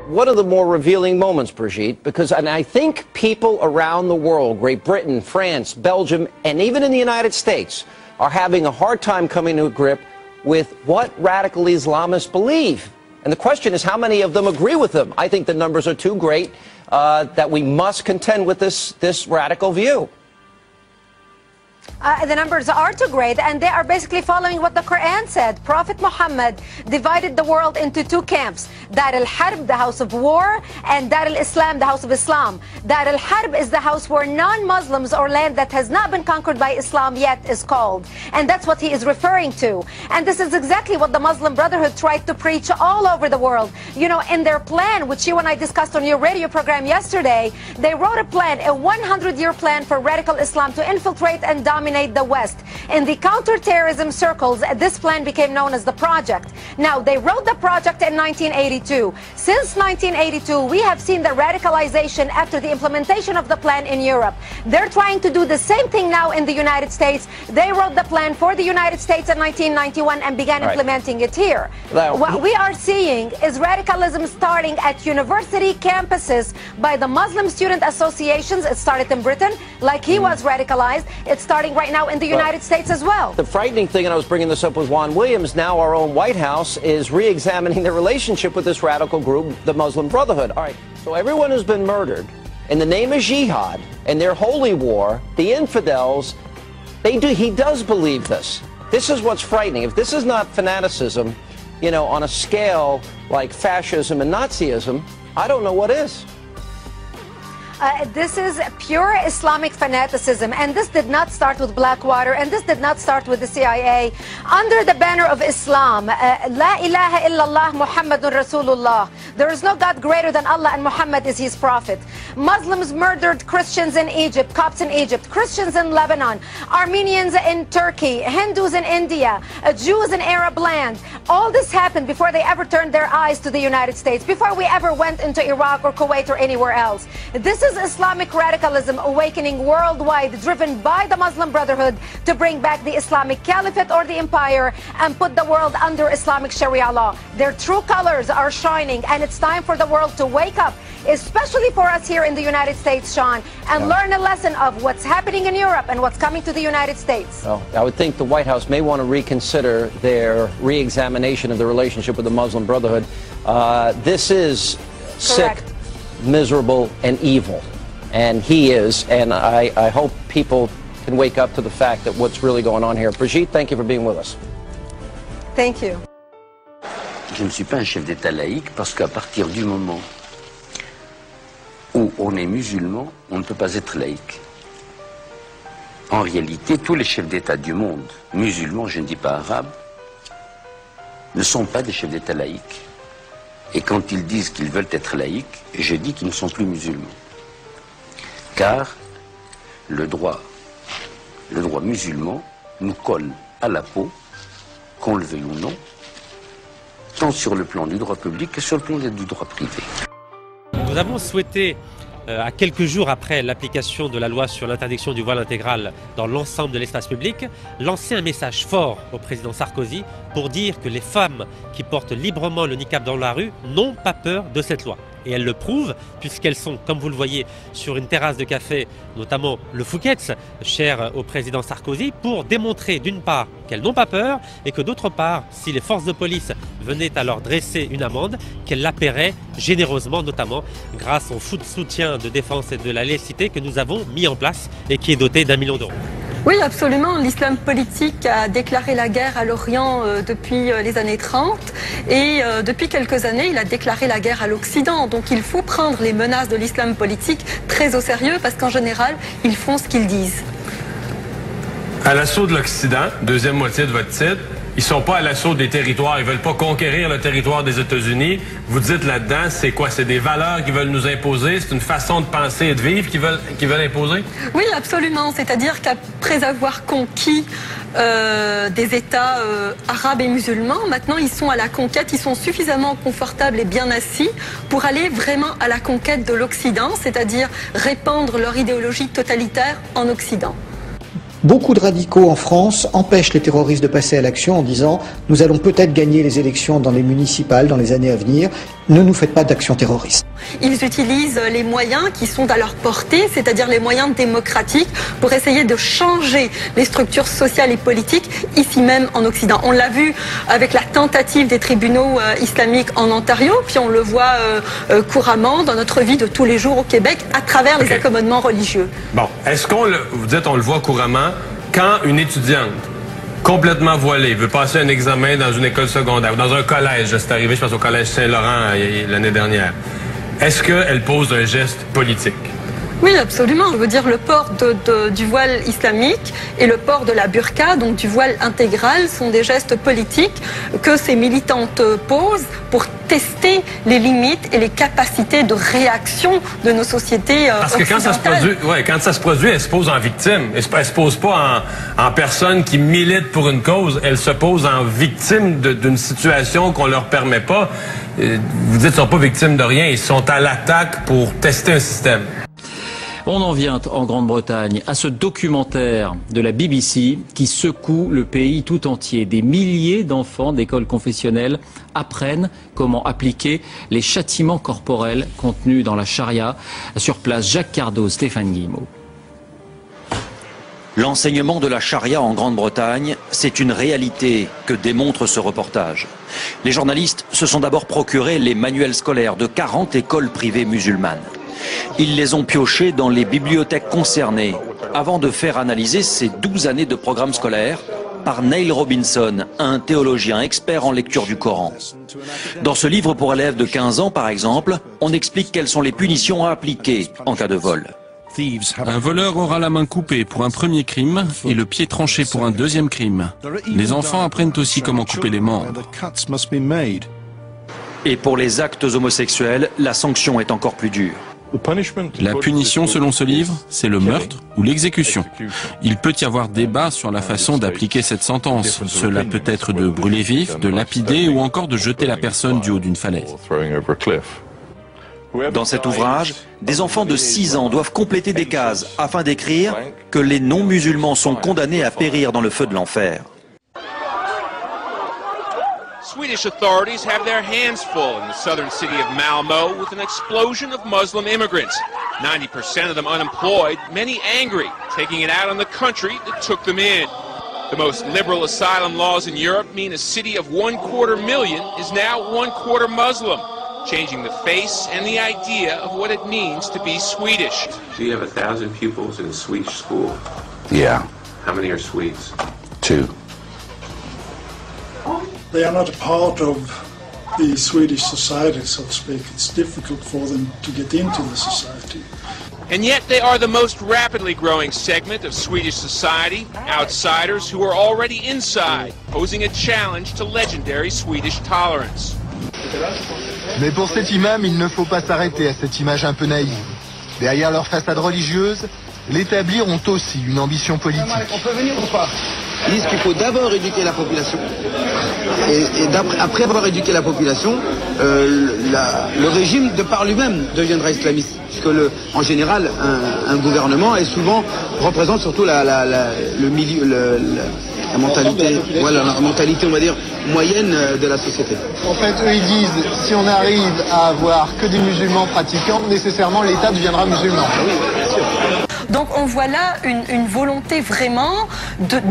one of the more revealing moments, Brigitte, because and I think people around the world, Great Britain, France, Belgium, and even in the United States, are having a hard time coming to a grip with what radical Islamists believe. And the question is, how many of them agree with them? I think the numbers are too great that we must contend with this radical view. The numbers are too great, and they are basically following what the Quran said. Prophet Muhammad divided the world into two camps. Dar al-Harb, the house of war, and Dar al-Islam, the house of Islam. Dar al-Harb is the house where non-Muslims or land that has not been conquered by Islam yet is called. And that's what he is referring to. And this is exactly what the Muslim Brotherhood tried to preach all over the world. You know, in their plan, which you and I discussed on your radio program yesterday, they wrote a plan, a 100-year plan for radical Islam to infiltrate and dominate the West. In the counterterrorism circles, this plan became known as the Project. Now, they wrote the Project in 1982. Since 1982, we have seen the radicalization after the implementation of the plan in Europe. They're trying to do the same thing now in the United States. They wrote the plan for the United States in 1991 and began implementing it here. What we are seeing is radicalism starting at university campuses by the Muslim student associations. It started in Britain, like he was radicalized. It's starting right now in the United States as well. The frightening thing, and I was bringing this up with Juan Williams, now our own White House is re-examining their relationship with this radical group, the Muslim Brotherhood. All right, so everyone who's been murdered in the name of jihad and their holy war, the infidels, he does believe this. This is what's frightening. If this is not fanaticism, you know, on a scale like fascism and Nazism, I don't know what is. This is pure Islamic fanaticism, and this did not start with Blackwater, and this did not start with the CIA. Under the banner of Islam, La ilaha illallah Muhammadun Rasulullah. There is no God greater than Allah, and Muhammad is his prophet. Muslims murdered Christians in Egypt, Copts in Egypt, Christians in Lebanon, Armenians in Turkey, Hindus in India, Jews in Arab land. All this happened before they ever turned their eyes to the United States, before we ever went into Iraq or Kuwait or anywhere else. This is Islamic radicalism awakening worldwide, driven by the Muslim Brotherhood to bring back the Islamic Caliphate or the empire and put the world under Islamic Sharia law. Their true colors are shining, and it's time for the world to wake up, especially for us here in the United States, Sean, and learn a lesson of what's happening in Europe and what's coming to the United States. Well, I would think the White House may want to reconsider their re-examination of the relationship with the Muslim Brotherhood. This is sick, miserable, and evil. And he is, and I hope people can wake up to the fact that what's really going on here. Brigitte, thank you for being with us. Thank you. Je ne suis pas un chef d'État laïque parce qu'à partir du moment où on est musulman, on ne peut pas être laïque. En réalité, tous les chefs d'État du monde, musulmans, je ne dis pas arabes, ne sont pas des chefs d'État laïques. Et quand ils disent qu'ils veulent être laïques, je dis qu'ils ne sont plus musulmans. Car le droit musulman nous colle à la peau, qu'on le veuille ou non, tant sur le plan du droit public que sur le plan du droit privé. Nous avons souhaité, à quelques jours après l'application de la loi sur l'interdiction du voile intégral dans l'ensemble de l'espace public, lancer un message fort au président Sarkozy pour dire que les femmes qui portent librement le niqab dans la rue n'ont pas peur de cette loi. Et elles le prouvent, puisqu'elles sont, comme vous le voyez, sur une terrasse de café, notamment le Fouquet's, cher au président Sarkozy, pour démontrer d'une part qu'elles n'ont pas peur, et que d'autre part, si les forces de police venaient à leur dresser une amende, qu'elles la paieraient généreusement, notamment grâce au soutien de défense et de la laïcité que nous avons mis en place et qui est doté d'1 million d'euros. Oui, absolument. L'islam politique a déclaré la guerre à l'Orient depuis les années 30 et depuis quelques années, il a déclaré la guerre à l'Occident. Donc il faut prendre les menaces de l'islam politique très au sérieux parce qu'en général, ils font ce qu'ils disent. À l'assaut de l'Occident, deuxième moitié de votre titre, ils sont pas à l'assaut des territoires, ils veulent pas conquérir le territoire des États-Unis. Vous dites là-dedans, c'est quoi? C'est des valeurs qu'ils veulent nous imposer? C'est une façon de penser et de vivre qu'ils veulent imposer? Oui, absolument. C'est-à-dire qu'après avoir conquis des États arabes et musulmans, maintenant ils sont à la conquête, ils sont suffisamment confortables et bien assis pour aller vraiment à la conquête de l'Occident, c'est-à-dire répandre leur idéologie totalitaire en Occident. Beaucoup de radicaux en France empêchent les terroristes de passer à l'action en disant « Nous allons peut-être gagner les élections dans les municipales dans les années à venir, ne nous faites pas d'action terroriste ». Ils utilisent les moyens qui sont à leur portée, c'est-à-dire les moyens démocratiques, pour essayer de changer les structures sociales et politiques ici même en Occident. On l'a vu avec la tentative des tribunaux islamiques en Ontario, puis on le voit couramment dans notre vie de tous les jours au Québec à travers les accommodements religieux. Bon, est-ce qu'on le, vous dites on le voit couramment, quand une étudiante complètement voilée veut passer un examen dans une école secondaire ou dans un collège, c'est arrivé je pense au collège Saint-Laurent l'année dernière, est-ce qu'elle pose un geste politique? Oui, absolument. Je veux dire, le port du voile islamique et le port de la burqa, donc du voile intégral, sont des gestes politiques que ces militantes posent pour tester les limites et les capacités de réaction de nos sociétés Parce que quand ça se produit, elle se pose en victime. Elle se pose pas en personne qui milite pour une cause. Elle se pose en victime d'une situation qu'on leur permet pas. Vous dites qu'ils sont pas victimes de rien. Ils sont à l'attaque pour tester un système. On en vient en Grande-Bretagne à ce documentaire de la BBC qui secoue le pays tout entier. Des milliers d'enfants d'écoles confessionnelles apprennent comment appliquer les châtiments corporels contenus dans la charia. Sur place, Jacques Cardot, Stéphane Guillemot. L'enseignement de la charia en Grande-Bretagne, c'est une réalité que démontre ce reportage. Les journalistes se sont d'abord procurés les manuels scolaires de 40 écoles privées musulmanes. Ils les ont piochés dans les bibliothèques concernées avant de faire analyser ces 12 années de programme scolaire par Neil Robinson, un théologien expert en lecture du Coran. Dans ce livre pour élèves de 15 ans, par exemple, on explique quelles sont les punitions à appliquer en cas de vol. Un voleur aura la main coupée pour un premier crime et le pied tranché pour un deuxième crime. Les enfants apprennent aussi comment couper les membres. Et pour les actes homosexuels, la sanction est encore plus dure. La punition selon ce livre, c'est le meurtre ou l'exécution. Il peut y avoir débat sur la façon d'appliquer cette sentence. Cela peut être de brûler vif, de lapider ou encore de jeter la personne du haut d'une falaise. Dans cet ouvrage, des enfants de 6 ans doivent compléter des cases afin d'écrire que les non-musulmans sont condamnés à périr dans le feu de l'enfer. Swedish authorities have their hands full in the southern city of Malmö with an explosion of Muslim immigrants. 90% of them unemployed, many angry, taking it out on the country that took them in. The most liberal asylum laws in Europe mean a city of 250,000 is now 1/4 Muslim, changing the face and the idea of what it means to be Swedish. Do you have 1,000 pupils in a Swedish school? Yeah. How many are Swedes? 2. They are not a part of the Swedish society, so to speak. It's difficult for them to get into the society. And yet they are the most rapidly growing segment of Swedish society, outsiders who are already inside, posing a challenge to legendary Swedish tolerance. Mais pour cet imam, il ne faut pas s'arrêter à cette image un peu naïve. Derrière leur façade religieuse, les établis ont aussi une ambition politique. On peut venir ou pas? Ils disent qu'il faut d'abord éduquer la population. Et après avoir éduqué la population, le régime de par lui-même deviendra islamiste. Puisque en général, un gouvernement représente surtout la mentalité, voilà, la mentalité, on va dire, moyenne de la société. En fait, eux, ils disent, si on arrive à avoir que des musulmans pratiquants, nécessairement l'État deviendra musulman. Oui, bien sûr. Donc on voit là une volonté vraiment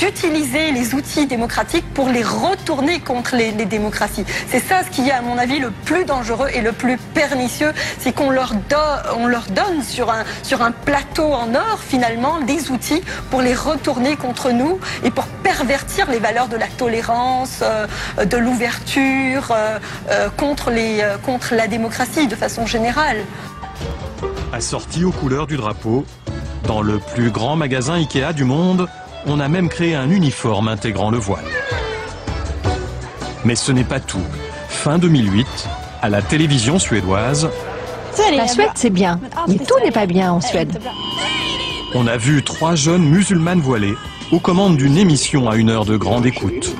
d'utiliser les outils démocratiques pour les retourner contre les démocraties. C'est ça ce qui est à mon avis le plus dangereux et le plus pernicieux, c'est qu'on leur donne sur un plateau en or finalement des outils pour les retourner contre nous et pour pervertir les valeurs de la tolérance, de l'ouverture, contre la démocratie de façon générale. Assorti aux couleurs du drapeau, dans le plus grand magasin Ikea du monde, on a même créé un uniforme intégrant le voile. Mais ce n'est pas tout. Fin 2008, à la télévision suédoise, la Suède c'est bien, mais tout n'est pas bien en Suède. On a vu 3 jeunes musulmanes voilées aux commandes d'une émission à 1 heure de grande écoute.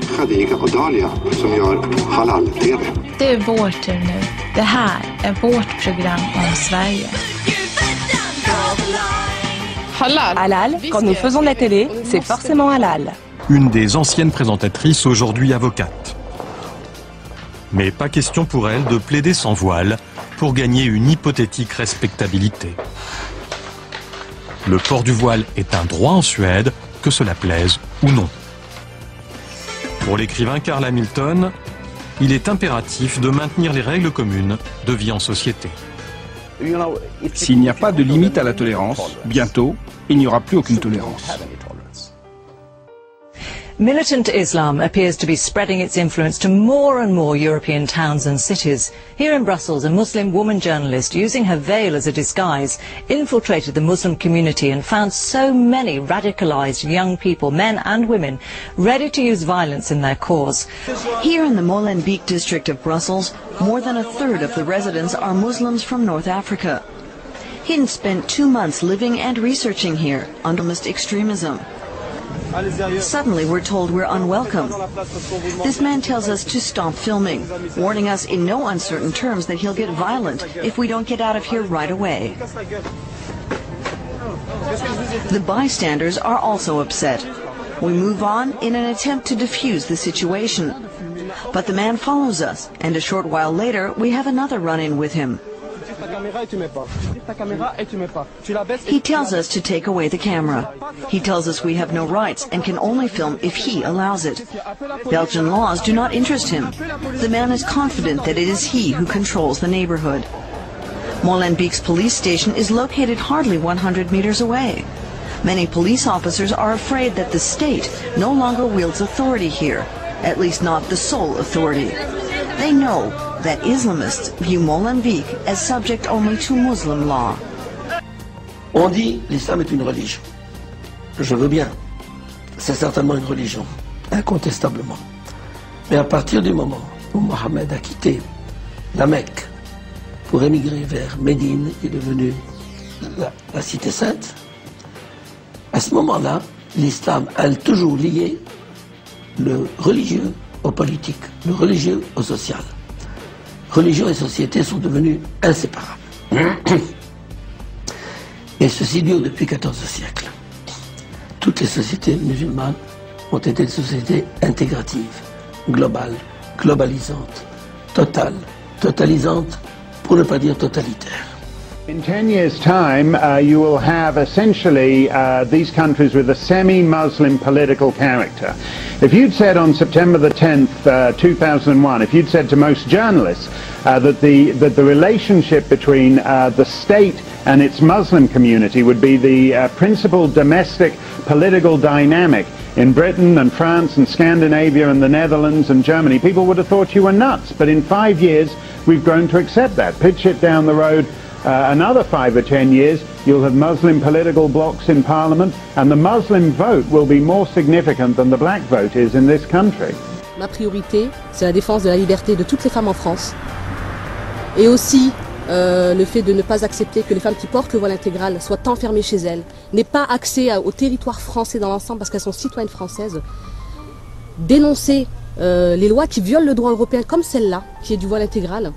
Det är vår tur nu. Det här är vårt program om Sverige. Halal, quand nous faisons de la télé, c'est forcément halal. Une des anciennes présentatrices, aujourd'hui avocate. Mais pas question pour elle de plaider sans voile pour gagner une hypothétique respectabilité. Le port du voile est un droit en Suède, que cela plaise ou non. Pour l'écrivain Carl Hamilton, il est impératif de maintenir les règles communes de vie en société. S'il n'y a pas de limite à la tolérance, bientôt, il n'y aura plus aucune tolérance. Militant Islam appears to be spreading its influence to more and more European towns and cities. Here in Brussels, a Muslim woman journalist, using her veil as a disguise, infiltrated the Muslim community and found so many radicalized young people, men and women, ready to use violence in their cause. Here in the Molenbeek district of Brussels, more than a third of the residents are Muslims from North Africa. Hind spent 2 months living and researching here on Islamist extremism. Suddenly we're told we're unwelcome. This man tells us to stop filming, warning us in no uncertain terms that he'll get violent if we don't get out of here right away. The bystanders are also upset. We move on in an attempt to defuse the situation. But the man follows us, and a short while later we have another run-in with him. He tells us to take away the camera. He tells us we have no rights and can only film if he allows it. Belgian laws do not interest him. The man is confident that it is he who controls the neighborhood. Molenbeek's police station is located hardly 100 meters away. Many police officers are afraid that the state no longer wields authority here, at least not the sole authority. They know that Islamists view Molenbeek as subject only to Muslim law. On dit l'islam est une religion. Je veux bien. C'est certainement une religion, incontestablement. Mais à partir du moment où Mohammed a quitté la Mecque pour émigrer vers Médine, qui est devenue la cité sainte, à ce moment-là, l'islam a toujours lié le religieux au politique, le religieux au social. Religion et société sont devenus inséparables. Et ceci dure depuis 14 siècles. Toutes les sociétés musulmanes ont été des sociétés intégratives, globales, globalisantes, totales, totalisantes, pour ne pas dire totalitaires. In 10 years' time, you will have essentially these countries with a semi-Muslim political character. If you'd said on September the 10th, 2001, if you'd said to most journalists that the relationship between the state and its Muslim community would be the principal domestic political dynamic in Britain and France and Scandinavia and the Netherlands and Germany, people would have thought you were nuts. But in 5 years, we've grown to accept that. Pitch it down the road. Another 5 or 10 years, you'll have Muslim political blocs in Parliament, and the Muslim vote will be more significant than the black vote is in this country. Ma priorité, c'est la défense de la liberté de toutes les femmes en France, et aussi le fait de ne pas accepter que les femmes qui portent le voile intégral soient enfermées chez elles, n'aient pas accès au territoire français dans l'ensemble parce qu'elles sont citoyennes françaises. Dénoncer les lois qui violent le droit européen comme celle-là, qui est du voile intégral.